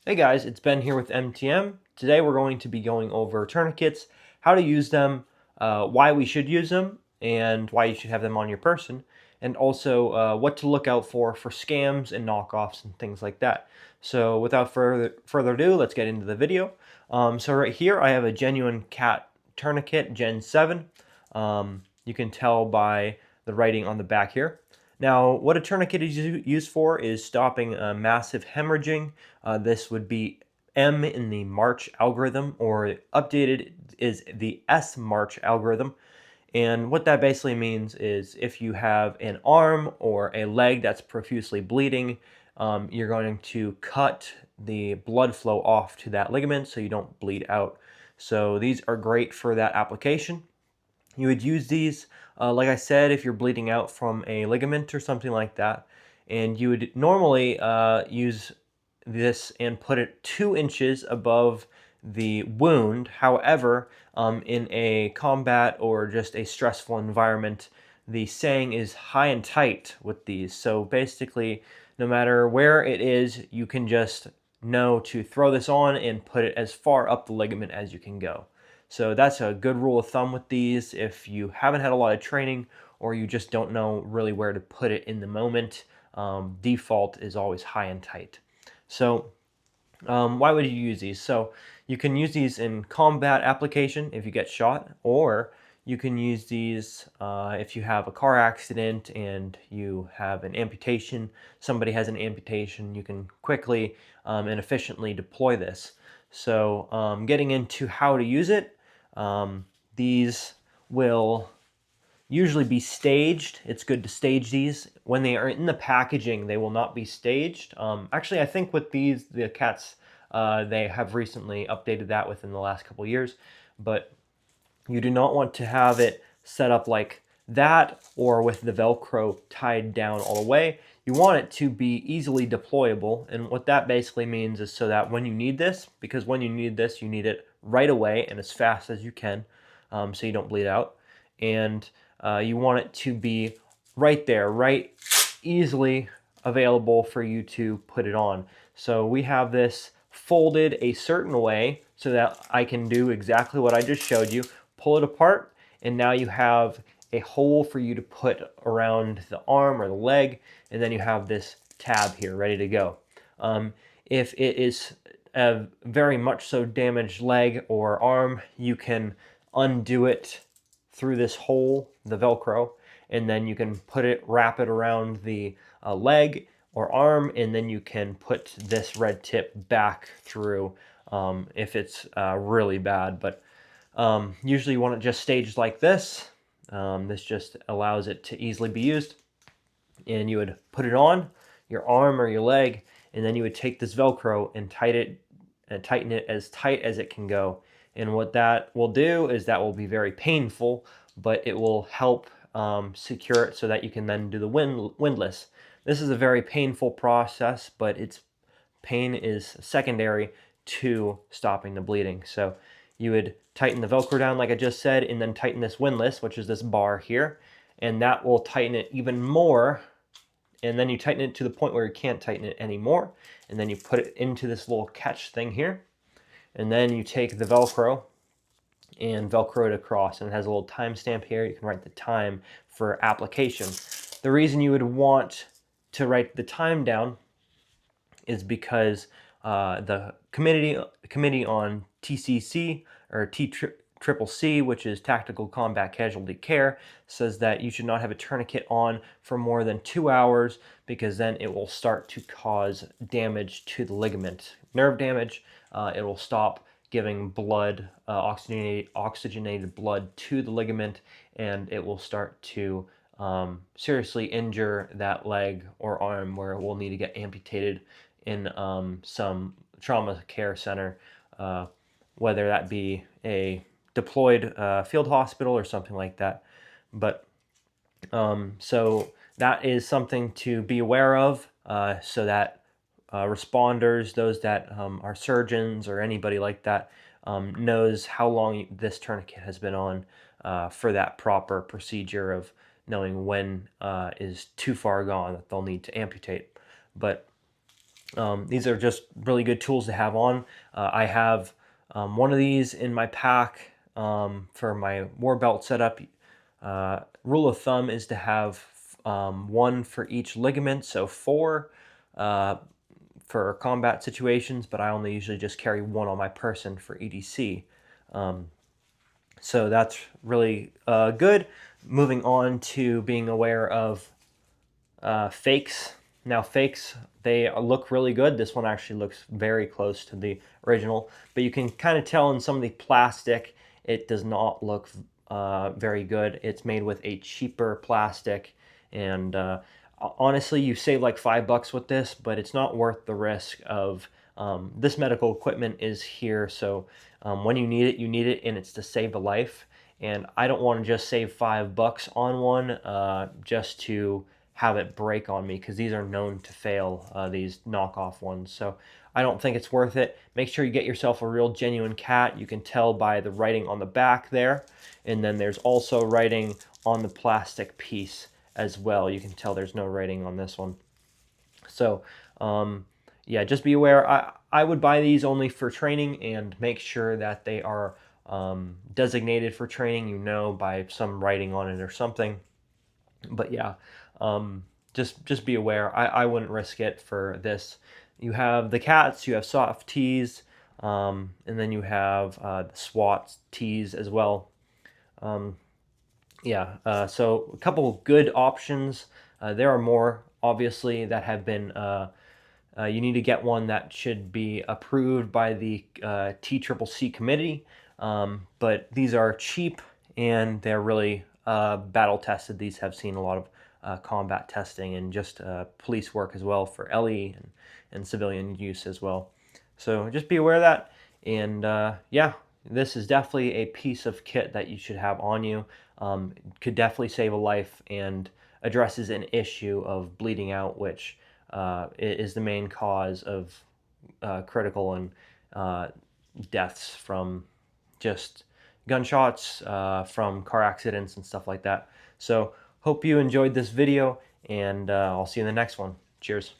Hey guys, it's Ben here with MTM. Today we're going to be going over tourniquets, how to use them, why we should use them, and why you should have them on your person, and also what to look out for scams and knockoffs and things like that. So without further ado, let's get into the video. So right here I have a genuine cat tourniquet Gen 7. You can tell by the writing on the back here. Now, what a tourniquet is used for is stopping massive hemorrhaging. This would be M in the March algorithm, or updated is the S March algorithm. And what that basically means is if you have an arm or a leg that's profusely bleeding, you're going to cut the blood flow off to that ligament so you don't bleed out. So these are great for that application. You would use these, like I said, if you're bleeding out from a ligament or something like that. And you would normally use this and put it 2 inches above the wound. However, in a combat or just a stressful environment, the saying is high and tight with these. So basically, no matter where it is, you can just know to throw this on and put it as far up the ligament as you can go. So that's a good rule of thumb with these. If you haven't had a lot of training or you just don't know really where to put it in the moment, default is always high and tight. So why would you use these? So you can use these in combat application if you get shot, or you can use these if you have a car accident and you have an amputation, somebody has an amputation, you can quickly and efficiently deploy this. So getting into how to use it, these will usually be staged. It's good to stage these. When they are in the packaging, they will not be staged. Actually, I think with these, the cats, they have recently updated that within the last couple years, but you do not want to have it set up like that or with the Velcro tied down all the way. You want it to be easily deployable, and what that basically means is so that when you need this, because when you need this, you need it right away and as fast as you can, so you don't bleed out, and you want it to be right there, right, easily available for you to put it on. So we have this folded a certain way so that I can do exactly what I just showed you, pull it apart, and now you have a hole for you to put around the arm or the leg, and then you have this tab here ready to go. If it is a very much so damaged leg or arm, you can undo it through this hole, the Velcro, and then you can wrap it around the leg or arm, and then you can put this red tip back through if it's really bad. But usually you want it just staged like this. This just allows it to easily be used. And you would put it on your arm or your leg, and then you would take this Velcro and tighten it as tight as it can go. And what that will do is that will be very painful, but it will help secure it so that you can then do the windlass. This is a very painful process, but its pain is secondary to stopping the bleeding. So you would tighten the Velcro down like I just said, and then tighten this windlass, which is this bar here, and that will tighten it even more. And then you tighten it to the point where you can't tighten it anymore, and then you put it into this little catch thing here, and then you take the Velcro and Velcro it across, and it has a little timestamp here. You can write the time for application. The reason you would want to write the time down is because the committee on TCC, or TCCC, which is Tactical Combat Casualty Care, says that you should not have a tourniquet on for more than 2 hours, because then it will start to cause damage to the ligament, nerve damage. It will stop giving blood, oxygenated blood to the ligament, and it will start to seriously injure that leg or arm, where it will need to get amputated in some trauma care center, whether that be a deployed field hospital or something like that. But so that is something to be aware of, so that responders, those that are surgeons or anybody like that, knows how long this tourniquet has been on, for that proper procedure of knowing when is too far gone that they'll need to amputate. But These are just really good tools to have on. I have one of these in my pack for my war belt setup. Rule of thumb is to have one for each ligament, so 4 for combat situations, but I only usually just carry one on my person for EDC. So that's really good. Moving on to being aware of fakes. Now fakes, they look really good. This one actually looks very close to the original, but you can kind of tell in some of the plastic it does not look very good. It's made with a cheaper plastic, and honestly you save like $5 with this, but it's not worth the risk of this medical equipment is here, so when you need it, and it's to save a life. And I don't want to just save $5 on one just to have it break on me, because these are known to fail, these knockoff ones. So I don't think it's worth it. Make sure you get yourself a real genuine cat. You can tell by the writing on the back there, and then there's also writing on the plastic piece as well. You can tell there's no writing on this one. So yeah, just be aware. I would buy these only for training, and make sure that they are designated for training, by some writing on it or something. But yeah, just be aware. I wouldn't risk it for this. You have the cats, you have soft tees, and then you have the SWAT tees as well. Yeah, so a couple good options. There are more, obviously, that have been. You need to get one that should be approved by the TCCC committee, but these are cheap, and they're really battle tested. These have seen a lot of combat testing, and just police work as well for LE and civilian use as well. So just be aware of that. And yeah, this is definitely a piece of kit that you should have on you. Could definitely save a life, and addresses an issue of bleeding out, which is the main cause of critical and deaths from just gunshots, from car accidents and stuff like that. So hope you enjoyed this video, and I'll see you in the next one. Cheers.